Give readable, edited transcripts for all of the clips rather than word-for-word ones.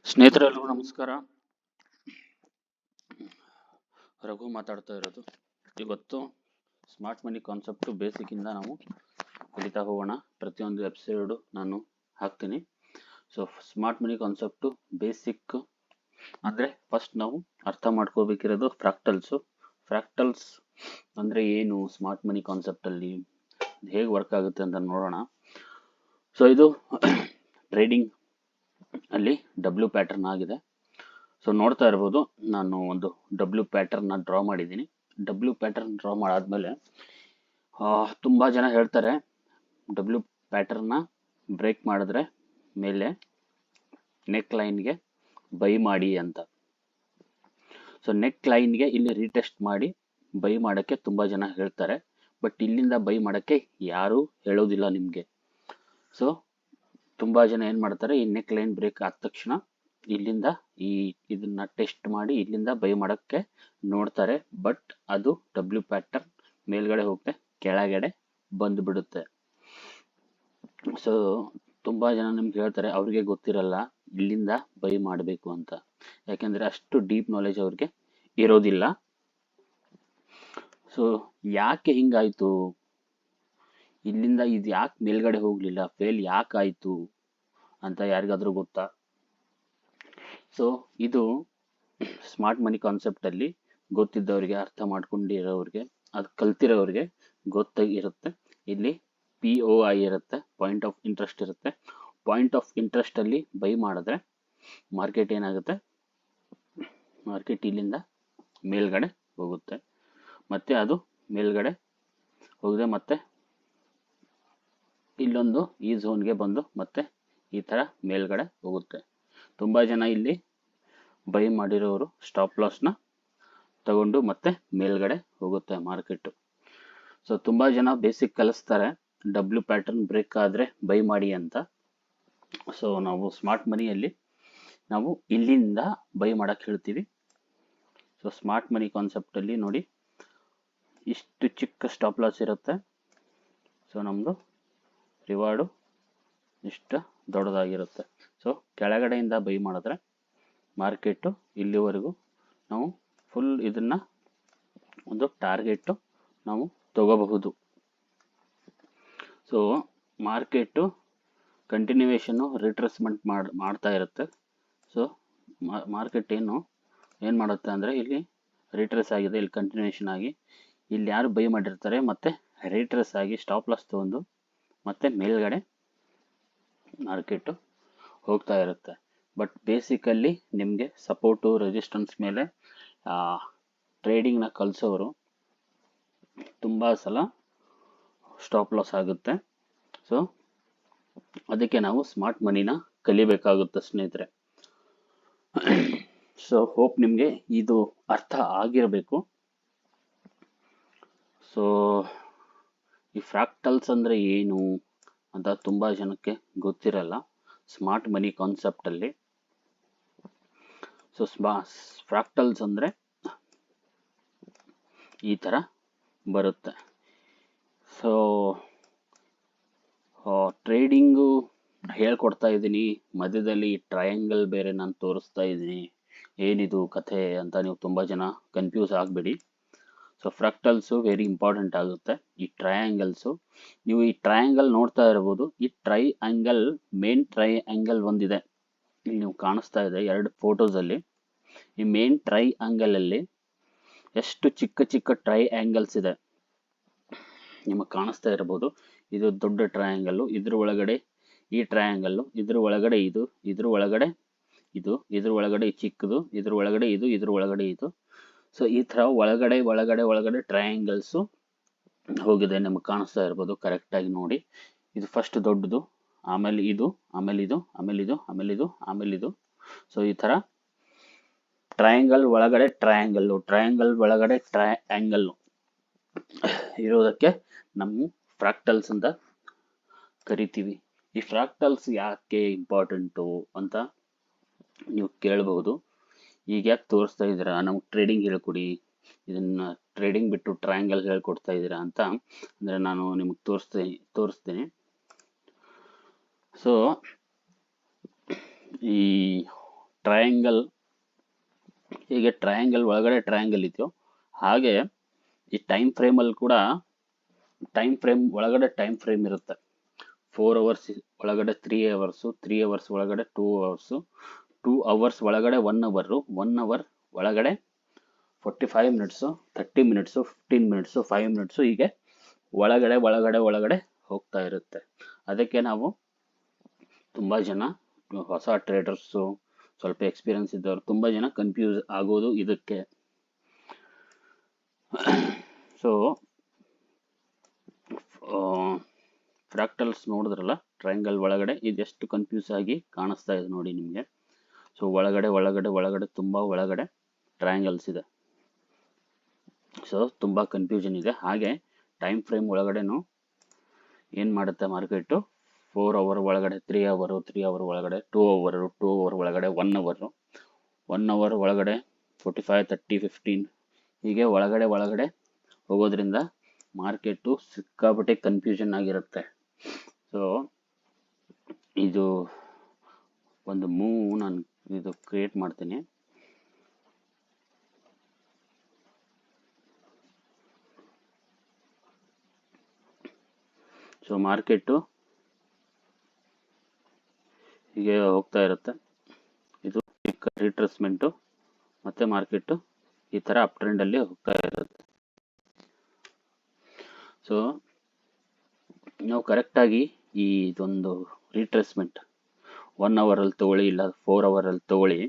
ಸ್ನೇಹಿತರೆಲ್ಲರಿಗೂ ನಮಸ್ಕಾರ. ರಘು ಮಾತಾಡ್ತಾ ಇರೋದು. ಇವತ್ತು ಸ್ಮಾರ್ಟ್ ಮನಿ ಕಾನ್ಸೆಪ್ಟು ಬೇಸಿಕ್ಕಿಂದ ನಾವು ಕಲಿತಾ ಹೋಗೋಣ. ಪ್ರತಿಯೊಂದು ಎಪಿಸೋಡು ನಾನು ಹಾಕ್ತೀನಿ. ಸೊ ಸ್ಮಾರ್ಟ್ ಮನಿ ಕಾನ್ಸೆಪ್ಟು ಬೇಸಿಕ್ ಅಂದರೆ ಫಸ್ಟ್ ನಾವು ಅರ್ಥ ಮಾಡ್ಕೋಬೇಕಿರೋದು ಫ್ರಾಕ್ಟಲ್ಸ್ ಅಂದರೆ ಏನು, ಸ್ಮಾರ್ಟ್ ಮನಿ ಕಾನ್ಸೆಪ್ಟಲ್ಲಿ ಹೇಗೆ ವರ್ಕ್ ಆಗುತ್ತೆ ಅಂತ ನೋಡೋಣ. ಸೊ ಇದು ಟ್ರೇಡಿಂಗ್ ಅಲ್ಲಿ ಡಬ್ಲ್ಯೂ ಪ್ಯಾಟರ್ನ್ ಆಗಿದೆ. ಸೊ ನೋಡ್ತಾ ಇರ್ಬೋದು, ನಾನು ಒಂದು ಡಬ್ಲ್ಯೂ ಪ್ಯಾಟರ್ನ ಡ್ರಾ ಮಾಡಿದ್ದೀನಿ. ಡಬ್ಲ್ಯೂ ಪ್ಯಾಟರ್ನ್ ಡ್ರಾ ಮಾಡಾದ್ಮೇಲೆ ತುಂಬ ಜನ ಹೇಳ್ತಾರೆ ಡಬ್ಲ್ಯೂ ಪ್ಯಾಟರ್ನ ಬ್ರೇಕ್ ಮಾಡಿದ್ರೆ ಮೇಲೆ ನೆಕ್ ಲೈನ್ಗೆ ಬೈ ಮಾಡಿ ಅಂತ. ಸೊ ನೆಕ್ ಲೈನ್ಗೆ ಇಲ್ಲಿ ರೀಟೆಸ್ಟ್ ಮಾಡಿ ಬೈ ಮಾಡೋಕ್ಕೆ ತುಂಬ ಜನ ಹೇಳ್ತಾರೆ, ಬಟ್ ಇಲ್ಲಿಂದ ಬೈ ಮಾಡೋಕ್ಕೆ ಯಾರೂ ಹೇಳೋದಿಲ್ಲ ನಿಮಗೆ. ಸೊ ತುಂಬ ಜನ ಏನು ಮಾಡ್ತಾರೆ, ಈ ನೆಕ್ ಲೈನ್ ಬ್ರೇಕ್ ಆದ ತಕ್ಷಣ ಇಲ್ಲಿಂದ ಇದನ್ನ ಟೆಸ್ಟ್ ಮಾಡಿ ಇಲ್ಲಿಂದ ಬೈ ಮಾಡೋಕ್ಕೆ ನೋಡ್ತಾರೆ, ಬಟ್ ಅದು ಡಬ್ಲ್ಯೂ ಪ್ಯಾಟರ್ನ್ ಮೇಲ್ಗಡೆ ಹೋಗುತ್ತೆ, ಕೆಳಗಡೆ ಬಂದುಬಿಡುತ್ತೆ. ಸೊ ತುಂಬ ಜನ ನಿಮ್ಗೆ ಹೇಳ್ತಾರೆ, ಅವ್ರಿಗೆ ಗೊತ್ತಿರಲ್ಲ ಇಲ್ಲಿಂದ ಬೈ ಮಾಡಬೇಕು ಅಂತ, ಯಾಕೆಂದರೆ ಅಷ್ಟು ಡೀಪ್ ನಾಲೆಜ್ ಅವ್ರಿಗೆ ಇರೋದಿಲ್ಲ. ಸೊ ಯಾಕೆ ಹಿಂಗಾಯಿತು, ಇಲ್ಲಿಂದ ಇದು ಯಾಕೆ ಮೇಲ್ಗಡೆ ಹೋಗಲಿಲ್ಲ, ಫೇಲ್ ಯಾಕಾಯಿತು ಅಂತ ಯಾರಿಗಾದ್ರೂ ಗೊತ್ತಾ? ಸೊ ಇದು ಸ್ಮಾರ್ಟ್ ಮನಿ ಕಾನ್ಸೆಪ್ಟಲ್ಲಿ ಗೊತ್ತಿದ್ದವ್ರಿಗೆ, ಅರ್ಥ ಮಾಡ್ಕೊಂಡಿರೋರಿಗೆ, ಅದು ಕಲ್ತಿರೋರಿಗೆ ಗೊತ್ತಾಗಿರುತ್ತೆ. ಇಲ್ಲಿ POI ಇರುತ್ತೆ, ಪಾಯಿಂಟ್ ಆಫ್ ಇಂಟ್ರೆಸ್ಟ್ ಇರುತ್ತೆ. ಪಾಯಿಂಟ್ ಆಫ್ ಇಂಟ್ರೆಸ್ಟಲ್ಲಿ ಬೈ ಮಾಡಿದ್ರೆ ಮಾರ್ಕೆಟ್ ಏನಾಗುತ್ತೆ, ಮಾರ್ಕೆಟ್ ಇಲ್ಲಿಂದ ಮೇಲ್ಗಡೆ ಹೋಗುತ್ತೆ, ಮತ್ತೆ ಅದು ಮೇಲ್ಗಡೆ ಹೋಗಿದೆ, ಮತ್ತೆ ಇಲ್ಲೊಂದು ಈ ಝೋನ್ಗೆ ಬಂದು ಮತ್ತೆ ಈ ಥರ ಮೇಲ್ಗಡೆ ಹೋಗುತ್ತೆ. ತುಂಬ ಜನ ಇಲ್ಲಿ ಬೈ ಮಾಡಿರೋರು ಸ್ಟಾಪ್ ಲಾಸ್ನ ತಗೊಂಡು ಮತ್ತೆ ಮೇಲ್ಗಡೆ ಹೋಗುತ್ತೆ ಮಾರ್ಕೆಟು. ಸೊ ತುಂಬ ಜನ ಬೇಸಿಕ್ ಕಲಿಸ್ತಾರೆ, ಡಬ್ಲ್ಯೂ ಪ್ಯಾಟರ್ನ್ ಬ್ರೇಕ್ ಆದರೆ ಬೈ ಮಾಡಿ ಅಂತ. ಸೊ ನಾವು ಸ್ಮಾರ್ಟ್ ಮನಿಯಲ್ಲಿ ನಾವು ಇಲ್ಲಿಂದ ಬೈ ಮಾಡೋಕ್ಕೆ ಹೇಳ್ತೀವಿ. ಸೊ ಸ್ಮಾರ್ಟ್ ಮನಿ ಕಾನ್ಸೆಪ್ಟಲ್ಲಿ ನೋಡಿ, ಇಷ್ಟು ಚಿಕ್ಕ ಸ್ಟಾಪ್ ಲಾಸ್ ಇರುತ್ತೆ. ಸೊ ನಮ್ಮದು ರಿವಾರ್ಡು ಇಷ್ಟು ದೊಡ್ಡದಾಗಿರುತ್ತೆ. ಸೊ ಕೆಳಗಡೆಯಿಂದ ಬೈ ಮಾಡಿದ್ರೆ ಮಾರ್ಕೆಟು ಇಲ್ಲಿವರೆಗೂ ನಾವು ಫುಲ್ ಇದನ್ನು ಒಂದು ಟಾರ್ಗೆಟು ನಾವು ತಗೋಬಹುದು. ಸೊ ಮಾರ್ಕೆಟು ಕಂಟಿನ್ಯೂವೇಷನ್ನು ರಿಟ್ರೇಸ್ಮೆಂಟ್ ಮಾಡ್ತಾ ಇರುತ್ತೆ. ಸೊ ಮಾರ್ಕೆಟ್ ಏನು ಮಾಡುತ್ತೆ ಅಂದರೆ, ಇಲ್ಲಿ ರಿಟ್ರೇಸ್ ಆಗಿದೆ, ಇಲ್ಲಿ ಕಂಟಿನ್ಯೂವೇಷನ್ ಆಗಿ ಇಲ್ಲಿ ಯಾರು ಬೈ ಮಾಡಿರ್ತಾರೆ ಮತ್ತೆ ರಿಟ್ರೇಸ್ ಆಗಿ ಸ್ಟಾಪ್ ಲಾಸ್ ತಗೊಂಡು ಮತ್ತೆ ಮೇಲ್ಗಡೆ ಮಾರ್ಕೆಟು ಹೋಗ್ತಾ ಇರುತ್ತೆ. ಬಟ್ ಬೇಸಿಕಲ್ಲಿ ನಿಮಗೆ ಸಪೋರ್ಟು ರೆಸಿಸ್ಟೆನ್ಸ್ ಮೇಲೆ ಟ್ರೇಡಿಂಗ್ನ ಕಲಿಸೋರು ತುಂಬ ಸಲ ಸ್ಟಾಪ್ ಲಾಸ್ ಆಗುತ್ತೆ. ಸೊ ಅದಕ್ಕೆ ನಾವು ಸ್ಮಾರ್ಟ್ ಮನಿನ ಕಲಿಬೇಕಾಗುತ್ತೆ ಸ್ನೇಹಿತರೆ. ಸೊ ಹೋಪ್ ನಿಮಗೆ ಇದು ಅರ್ಥ ಆಗಿರಬೇಕು. ಸೊ ಈ ಫ್ರಾಕ್ಟಲ್ಸ್ ಅಂದರೆ ಏನು ಅಂತ ತುಂಬ ಜನಕ್ಕೆ ಗೊತ್ತಿರಲ್ಲ ಸ್ಮಾರ್ಟ್ ಮನಿ ಕಾನ್ಸೆಪ್ಟಲ್ಲಿ. ಸೊ ಫ್ರಾಕ್ಟಲ್ಸ್ ಅಂದರೆ ಈ ಥರ ಬರುತ್ತೆ. ಸೊ ಟ್ರೇಡಿಂಗು ಹೇಳ್ಕೊಡ್ತಾ ಇದ್ದೀನಿ, ಮಧ್ಯದಲ್ಲಿ ಟ್ರಯಾಂಗಲ್ ಬೇರೆ ನಾನು ತೋರಿಸ್ತಾ ಇದ್ದೀನಿ, ಏನಿದು ಕಥೆ ಅಂತ ನೀವು ತುಂಬ ಜನ ಕನ್ಫ್ಯೂಸ್ ಆಗಬೇಡಿ. ಸೊ ಫ್ರಾಕ್ಟಲ್ಸು ವೆರಿ ಇಂಪಾರ್ಟೆಂಟ್ ಆಗುತ್ತೆ. ಈ ಟ್ರಯಾಂಗಲ್ಸು, ನೀವು ಈ ಟ್ರಯಾಂಗಲ್ ನೋಡ್ತಾ ಇರ್ಬೋದು, ಈ ಟ್ರೈಆಂಗಲ್ ಮೇನ್ ಟ್ರೈಆಂಗಲ್ ಒಂದಿದೆ, ಇಲ್ಲಿ ನೀವು ಕಾಣಿಸ್ತಾ ಇದೆ ಎರಡು ಫೋಟೋಸಲ್ಲಿ. ಈ ಮೇನ್ ಟ್ರೈಆಂಗಲಲ್ಲಿ ಎಷ್ಟು ಚಿಕ್ಕ ಚಿಕ್ಕ ಟ್ರೈಆಂಗಲ್ಸ್ ಇದೆ ನಿಮಗೆ ಕಾಣಿಸ್ತಾ ಇರ್ಬೋದು. ಇದು ದೊಡ್ಡ ಟ್ರಯಾಂಗಲ್ಲು, ಇದ್ರ ಒಳಗಡೆ ಈ ಟ್ರಯಾಂಗಲ್ಲು, ಇದ್ರ ಒಳಗಡೆ ಇದು, ಇದ್ರ ಒಳಗಡೆ ಇದು, ಇದ್ರ ಒಳಗಡೆ ಚಿಕ್ಕದು, ಇದ್ರ ಒಳಗಡೆ ಇದು, ಇದ್ರ ಒಳಗಡೆ ಇದು. ಸೊ ಈ ಥರ ಒಳಗಡೆ ಒಳಗಡೆ ಒಳಗಡೆ ಟ್ರಯಾಂಗಲ್ಸು ಹೋಗಿದೆ, ನಮಗೆ ಕಾಣಿಸ್ತಾ ಇರ್ಬೋದು. ಕರೆಕ್ಟಾಗಿ ನೋಡಿ, ಇದು ಫಸ್ಟ್ ದೊಡ್ಡದು, ಆಮೇಲೆ ಇದು, ಆಮೇಲೆ ಇದು, ಆಮೇಲೆ ಇದು, ಆಮೇಲೆ ಇದು, ಆಮೇಲೆ ಇದು. ಸೊ ಈ ಥರ ಟ್ರಯಾಂಗಲ್ ಒಳಗಡೆ ಟ್ರಯಾಂಗಲ್ಲು, ಟ್ರಯಾಂಗಲ್ ಒಳಗಡೆ ಟ್ರಯಾಂಗಲ್ಲು ಇರೋದಕ್ಕೆ ನಮ್ಮ ಫ್ರಾಕ್ಟಲ್ಸ್ ಅಂತ ಕರಿತೀವಿ. ಈ ಫ್ರಾಕ್ಟಲ್ಸ್ ಯಾಕೆ ಇಂಪಾರ್ಟೆಂಟು ಅಂತ ನೀವು ಕೇಳಬಹುದು. ಈಗ ಯಾಕೆ ತೋರಿಸ್ತಾ ಇದ್ದೀರಾ, ನಮ್ಗೆ ಟ್ರೇಡಿಂಗ್ ಹೇಳ್ಕೊಡಿ, ಇದನ್ನು ಟ್ರೇಡಿಂಗ್ ಬಿಟ್ಟು ಟ್ರಯಾಂಗಲ್ ಹೇಳ್ಕೊಡ್ತಾ ಇದ್ದೀರಾ ಅಂತ ಅಂದರೆ ನಾನು ನಿಮಗೆ ತೋರಿಸ್ತೀನಿ. ಸೊ ಈ ಟ್ರಯಾಂಗಲ್, ಹೀಗೆ ಟ್ರಯಾಂಗಲ್ ಒಳಗಡೆ ಟ್ರಯಾಂಗಲ್ ಇದೆಯೋ ಹಾಗೆ ಈ ಟೈಮ್ ಫ್ರೇಮಲ್ಲಿ ಕೂಡ ಟೈಮ್ ಫ್ರೇಮ್ ಒಳಗಡೆ ಟೈಮ್ ಫ್ರೇಮ್ ಇರುತ್ತೆ. 4 ಅವರ್ಸ್ ಒಳಗಡೆ 3 ಅವರ್ಸು, 3 ಅವರ್ಸ್ ಒಳಗಡೆ 2 ಅವರ್ಸು, 2 ಅವರ್ಸ್ ಒಳಗಡೆ 1 ಅವರು, 1 ಅವರ್ ಒಳಗಡೆ 45 ಮಿನಿಟ್ಸು, 30 ಮಿನಿಟ್ಸು, 15 ಮಿನಿಟ್ಸು, 5 ಮಿನಿಟ್ಸು, ಹೀಗೆ ಒಳಗಡೆ ಒಳಗಡೆ ಒಳಗಡೆ ಹೋಗ್ತಾ ಇರುತ್ತೆ. ಅದಕ್ಕೆ ನಾವು ತುಂಬ ಜನ ಹೊಸ ಟ್ರೇಡರ್ಸು, ಸ್ವಲ್ಪ ಎಕ್ಸ್ಪೀರಿಯನ್ಸ್ ಇದ್ದವರು ತುಂಬ ಜನ ಕನ್ಫ್ಯೂಸ್ ಆಗೋದು ಇದಕ್ಕೆ. ಸೊ ಫ್ರಾಕ್ಟಲ್ಸ್ ನೋಡಿದ್ರಲ್ಲ, ಟ್ರಯಾಂಗಲ್ ಒಳಗಡೆ ಇದೆಷ್ಟು ಕನ್ಫ್ಯೂಸ್ ಆಗಿ ಕಾಣಿಸ್ತಾ ಇದೆ ನೋಡಿ ನಿಮಗೆ. ಸೊ ಒಳಗಡೆ ಒಳಗಡೆ ಒಳಗಡೆ ತುಂಬ ಒಳಗಡೆ ಟ್ರಯಾಂಗಲ್ಸ್ ಇದೆ. ಸೊ ತುಂಬ ಕನ್ಫ್ಯೂಷನ್ ಇದೆ. ಹಾಗೆ ಟೈಮ್ ಫ್ರೇಮ್ ಒಳಗಡೆನೂ ಏನು ಮಾಡುತ್ತೆ ಮಾರ್ಕೆಟು, 4 ಅವರ್ ಒಳಗಡೆ 3 ಅವರು, 3 ಅವರ್ ಒಳಗಡೆ 2 ಅವರು, 2 ಅವರ್ ಒಳಗಡೆ 1 ಅವರು, 1 ಅವರ್ ಒಳಗಡೆ 45, 30, 15, ಹೀಗೆ ಒಳಗಡೆ ಒಳಗಡೆ ಹೋಗೋದ್ರಿಂದ ಮಾರ್ಕೆಟು ಸಿಕ್ಕಾಪಟ್ಟೆ ಕನ್ಫ್ಯೂಷನ್ ಆಗಿರುತ್ತೆ. ಸೊ ಇದು ಒಂದು ನಾನು ಇದು ಕ್ರಿಯೇಟ್ ಮಾಡ್ತೀನಿ. ಸೊ ಮಾರ್ಕೆಟು ಹೀಗೆ ಹೋಗ್ತಾ ಇರುತ್ತೆ. ಇದು ರಿಟ್ರೇಸ್ಮೆಂಟು ಮತ್ತು ಮಾರ್ಕೆಟು ಈ ಥರ ಅಪ್ ಟ್ರೆಂಡಲ್ಲಿ ಹೋಗ್ತಾ ಇರುತ್ತೆ. ಸೊ ನಾವು ಕರೆಕ್ಟಾಗಿ ಈ ಇದೊಂದು ರಿಟ್ರೇಸ್ಮೆಂಟ್ 1 ಅವರಲ್ಲಿ ತೊಗೊಳ್ಳಿ, ಇಲ್ಲ 4 ಅವರಲ್ಲಿ ತೊಗೊಳ್ಳಿ.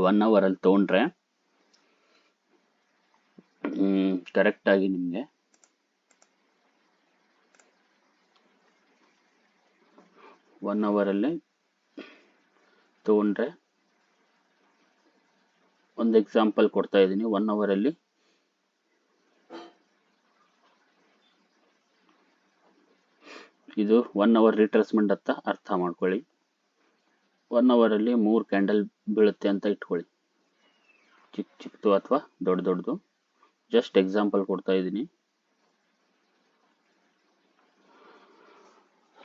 1 ಅವರಲ್ಲಿ ತೊಗೊಂಡ್ರೆ ಕರೆಕ್ಟಾಗಿ ನಿಮಗೆ 1 ಅವರಲ್ಲಿ ತೊಗೊಂಡ್ರೆ, ಒಂದು ಎಕ್ಸಾಂಪಲ್ ಕೊಡ್ತಾ ಇದ್ದೀನಿ. 1 ಅವರಲ್ಲಿ ಇದು 1 ಅವರ್ ರಿಟ್ರೇಸ್ಮೆಂಟ್ ಅಂತ ಅರ್ಥ ಮಾಡ್ಕೊಳ್ಳಿ. 1 ಅವರಲ್ಲಿ 3 ಕ್ಯಾಂಡಲ್ ಬೀಳುತ್ತೆ ಅಂತ ಇಟ್ಕೊಳ್ಳಿ, ಚಿಕ್ಕದು ಅಥವಾ ದೊಡ್ಡದು. ಜಸ್ಟ್ ಎಕ್ಸಾಂಪಲ್ ಕೊಡ್ತಾ ಇದ್ದೀನಿ.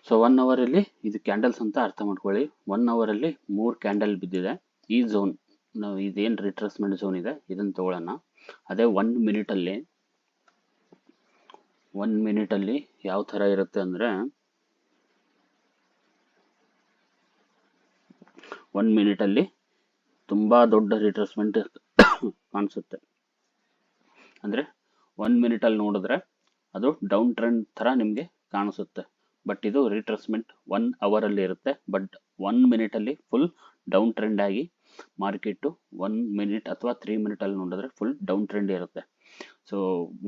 ಸೊ 1 ಅವರಲ್ಲಿ ಇದು ಕ್ಯಾಂಡಲ್ಸ್ ಅಂತ ಅರ್ಥ ಮಾಡ್ಕೊಳ್ಳಿ. 1 ಅವರಲ್ಲಿ 3 ಕ್ಯಾಂಡಲ್ ಬಿದ್ದಿದೆ. ಈ ಝೋನ್, ನಾವು ಇದೇನು ರಿಟ್ರೇಸ್ಮೆಂಟ್ ಝೋನ್ ಇದೆ ಇದನ್ನು ತಗೊಳ್ಳೋಣ. ಅದೇ 1 ಮಿನಿಟಲ್ಲಿ ಯಾವ ಥರ ಇರುತ್ತೆ ಅಂದರೆ, 1 ಮಿನಿಟಲ್ಲಿ ತುಂಬ ದೊಡ್ಡ ರಿಟ್ರೇಸ್ಮೆಂಟ್ ಕಾಣಿಸುತ್ತೆ. ಅಂದರೆ 1 ಮಿನಿಟಲ್ಲಿ ನೋಡಿದ್ರೆ ಅದು ಡೌನ್ ಟ್ರೆಂಡ್ ಥರ ನಿಮಗೆ ಕಾಣಿಸುತ್ತೆ. ಬಟ್ ಇದು ರಿಟ್ರೇಸ್ಮೆಂಟ್ 1 ಅವರಲ್ಲಿ ಇರುತ್ತೆ. ಬಟ್ 1 ಮಿನಿಟಲ್ಲಿ ಫುಲ್ ಡೌನ್ ಟ್ರೆಂಡ್ ಆಗಿ ಮಾರ್ಕೆಟು 1 ಮಿನಿಟ್ ಅಥವಾ 3 ಮಿನಿಟಲ್ಲಿ ನೋಡಿದ್ರೆ ಫುಲ್ ಡೌನ್ ಟ್ರೆಂಡ್ ಇರುತ್ತೆ. ಸೊ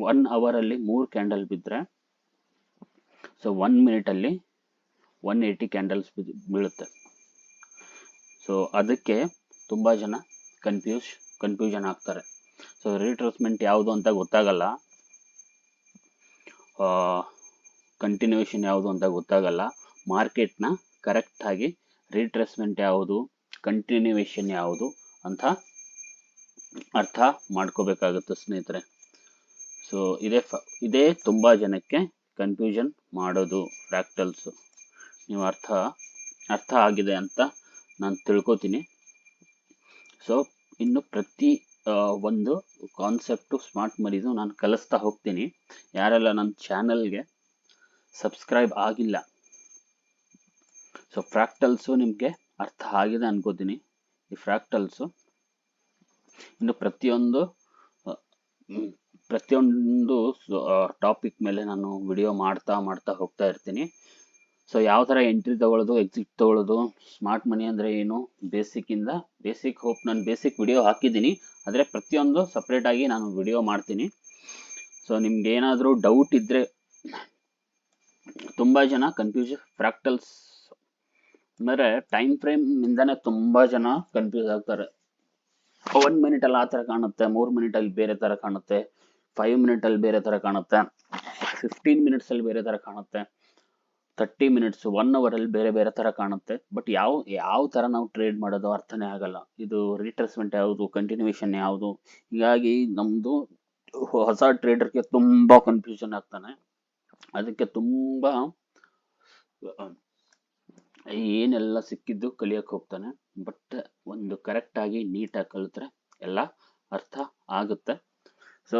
1 ಅವರಲ್ಲಿ 3 ಕ್ಯಾಂಡಲ್ ಬಿದ್ದರೆ, ಸೊ 1 ಮಿನಿಟಲ್ಲಿ 180 ಕ್ಯಾಂಡಲ್ಸ್ ಬೀಳುತ್ತೆ. ಸೊ ಅದಕ್ಕೆ ತುಂಬ ಜನ ಕನ್ಫ್ಯೂಷನ್ ಆಗ್ತಾರೆ. ಸೊ ರಿಟ್ರೇಸ್ಮೆಂಟ್ ಯಾವುದು ಅಂತ ಗೊತ್ತಾಗಲ್ಲ, ಕಂಟಿನ್ಯೂಷನ್ ಯಾವುದು ಅಂತ ಗೊತ್ತಾಗಲ್ಲ. ಮಾರ್ಕೆಟ್ನ ಕರೆಕ್ಟಾಗಿ ರಿಟ್ರೇಸ್ಮೆಂಟ್ ಯಾವುದು, ಕಂಟಿನ್ಯೂಷನ್ ಯಾವುದು ಅಂತ ಅರ್ಥ ಮಾಡ್ಕೋಬೇಕಾಗುತ್ತೆ ಸ್ನೇಹಿತರೆ. ಸೊ ಇದೇ ತುಂಬ ಜನಕ್ಕೆ ಕನ್ಫ್ಯೂಷನ್ ಮಾಡೋದು ಫ್ರಾಕ್ಟಲ್ಸು. ನೀವು ಅರ್ಥ ಆಗಿದೆ ಅಂತ ನಾನು ತಿಳ್ಕೊತೀನಿ. ಸೊ ಇನ್ನು ಪ್ರತಿ ಒಂದು ಕಾನ್ಸೆಪ್ಟು ಸ್ಮಾರ್ಟ್ ಮನಿದು ನಾನು ಕಲಿಸ್ತಾ ಹೋಗ್ತೀನಿ. ಯಾರೆಲ್ಲ ನನ್ನ ಚಾನಲ್ಗೆ ಸಬ್ಸ್ಕ್ರೈಬ್ ಆಗಿಲ್ಲ, ಸೊ ಫ್ರಾಕ್ಟಲ್ಸು ನಿಮಗೆ ಅರ್ಥ ಆಗಿದೆ ಅನ್ಕೋತೀನಿ. ಈ ಫ್ರಾಕ್ಟಲ್ಸು ಇನ್ನು ಪ್ರತಿಯೊಂದು ಟಾಪಿಕ್ ಮೇಲೆ ನಾನು ವಿಡಿಯೋ ಮಾಡ್ತಾ ಹೋಗ್ತಾ ಇರ್ತೀನಿ. ಸೊ ಯಾವ ಥರ ಎಂಟ್ರಿ ತಗೊಳ್ಳೋದು, ಎಕ್ಸಿಟ್ ತಗೊಳ್ಳೋದು, ಸ್ಮಾರ್ಟ್ ಮನಿ ಅಂದರೆ ಏನು, ಬೇಸಿಕ್ ಹೋಪ್ ನಾನು ಬೇಸಿಕ್ ವಿಡಿಯೋ ಹಾಕಿದ್ದೀನಿ. ಆದರೆ ಪ್ರತಿಯೊಂದು ಸಪ್ರೇಟಾಗಿ ನಾನು ವಿಡಿಯೋ ಮಾಡ್ತೀನಿ. ಸೊ ನಿಮ್ಗೆ ಏನಾದರೂ ಡೌಟ್ ಇದ್ದರೆ, ತುಂಬ ಜನ ಫ್ರಾಕ್ಟಲ್ಸ್ ಅಂದರೆ ಟೈಮ್ ಫ್ರೇಮ್ ಇಂದಾನೆ ತುಂಬ ಜನ ಕನ್ಫ್ಯೂಸ್ ಆಗ್ತಾರೆ. 1 ಮಿನಿಟಲ್ಲಿ ಆ ಥರ ಕಾಣುತ್ತೆ, 3 ಮಿನಿಟಲ್ಲಿ ಬೇರೆ ಥರ ಕಾಣುತ್ತೆ, 5 ಮಿನಿಟಲ್ಲಿ ಬೇರೆ ಥರ ಕಾಣುತ್ತೆ, 15 ಮಿನಿಟ್ಸಲ್ಲಿ ಬೇರೆ ಥರ ಕಾಣುತ್ತೆ, 30 ಮಿನಿಟ್ಸ್ 1 ಅವರಲ್ಲಿ ಬೇರೆ ಥರ ಕಾಣುತ್ತೆ. ಬಟ್ ಯಾವ ಥರ ನಾವು ಟ್ರೇಡ್ ಮಾಡೋದು ಅರ್ಥನೇ ಆಗಲ್ಲ. ಇದು ರಿಟ್ರೇಸ್ಮೆಂಟ್ ಯಾವುದು, ಕಂಟಿನ್ಯೂಷನ್ ಯಾವುದು, ಹೀಗಾಗಿ ನಮ್ಮದು ಹೊಸ ಟ್ರೇಡರ್ಗೆ ತುಂಬ ಕನ್ಫ್ಯೂಷನ್ ಆಗ್ತಾನೆ. ಅದಕ್ಕೆ ತುಂಬ ಏನೆಲ್ಲ ಸಿಕ್ಕಿದ್ದು ಕಲಿಯಕ್ಕೆ ಹೋಗ್ತಾನೆ. ಬಟ್ ಒಂದು ಕರೆಕ್ಟಾಗಿ ನೀಟಾಗಿ ಕಲಿತ್ರೆ ಎಲ್ಲ ಅರ್ಥ ಆಗುತ್ತೆ. ಸೊ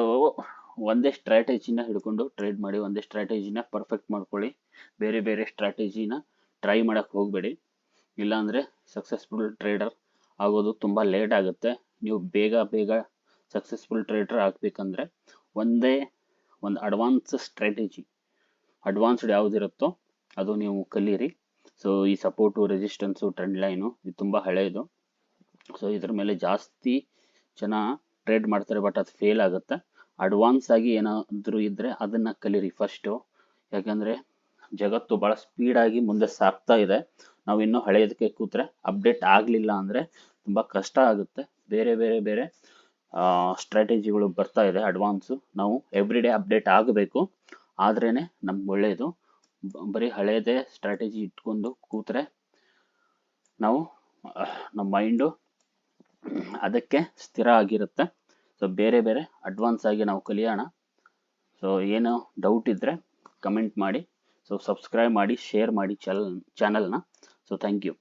ಒಂದೇ ಸ್ಟ್ರಾಟಜಿನ ಹಿಡ್ಕೊಂಡು ಟ್ರೇಡ್ ಮಾಡಿ, ಒಂದೇ ಸ್ಟ್ರಾಟಜಿನ ಪರ್ಫೆಕ್ಟ್ ಮಾಡ್ಕೊಳ್ಳಿ. ಬೇರೆ ಬೇರೆ ಸ್ಟ್ರಾಟಜಿನ ಟ್ರೈ ಮಾಡಕ್ಕೆ ಹೋಗಬೇಡಿ. ಇಲ್ಲಾಂದರೆ ಸಕ್ಸಸ್ಫುಲ್ ಟ್ರೇಡರ್ ಆಗೋದು ತುಂಬ ಲೇಟ್ ಆಗುತ್ತೆ. ನೀವು ಬೇಗ ಬೇಗ ಸಕ್ಸಸ್ಫುಲ್ ಟ್ರೇಡರ್ ಆಗಬೇಕಂದ್ರೆ ಒಂದೇ ಒಂದು ಅಡ್ವಾನ್ಸ್ಡ್ ಯಾವುದಿರುತ್ತೋ ಅದು ನೀವು ಕಲೀರಿ. ಸೊ ಈ ಸಪೋರ್ಟು, ರೆಸಿಸ್ಟೆನ್ಸು, ಟ್ರೆಂಡ್ ಲೈನು ಇದು ತುಂಬ ಹಳೆಯದು. ಸೊ ಇದ್ರ ಮೇಲೆ ಜಾಸ್ತಿ ಜನ ಟ್ರೇಡ್ ಮಾಡ್ತಾರೆ, ಬಟ್ ಅದು ಫೇಲ್ ಆಗುತ್ತೆ. ಅಡ್ವಾನ್ಸ್ ಆಗಿ ಏನಾದರೂ ಇದ್ದರೆ ಅದನ್ನು ಕಲೀರಿ ಫಸ್ಟು. ಯಾಕಂದರೆ ಜಗತ್ತು ಭಾಳ ಸ್ಪೀಡಾಗಿ ಮುಂದೆ ಸಾಗ್ತಾ ಇದೆ. ನಾವು ಇನ್ನೂ ಹಳೆಯದಕ್ಕೆ ಕೂತ್ರೆ ಅಪ್ಡೇಟ್ ಆಗಲಿಲ್ಲ ಅಂದರೆ ತುಂಬ ಕಷ್ಟ ಆಗುತ್ತೆ. ಬೇರೆ ಬೇರೆ ಬೇರೆ ಸ್ಟ್ರಾಟಜಿಗಳು ಬರ್ತಾ ಇದೆ ಅಡ್ವಾನ್ಸು. ನಾವು ಎವ್ರಿ ಡೇ ಅಪ್ಡೇಟ್ ಆಗಬೇಕು, ಆದ್ರೇ ನಮ್ಗೆ ಒಳ್ಳೆಯದು. ಬರೀ ಹಳೆಯದೇ ಸ್ಟ್ರಾಟಜಿ ಇಟ್ಕೊಂಡು ಕೂತ್ರೆ ನಾವು ನಮ್ಮ ಮೈಂಡು ಅದಕ್ಕೆ ಸ್ಥಿರ ಆಗಿರುತ್ತೆ. ಸೊ ಬೇರೆ ಬೇರೆ ಅಡ್ವಾನ್ಸ್ ಆಗಿ ನಾವು ಕಲಿಯೋಣ. ಸೊ ಏನೋ ಡೌಟ್ ಇದ್ದರೆ ಕಮೆಂಟ್ ಮಾಡಿ. ಸೊ ಸಬ್ಸ್ಕ್ರೈಬ್ ಮಾಡಿ, ಶೇರ್ ಮಾಡಿ ಚಾನಲ್ನ. So thank you.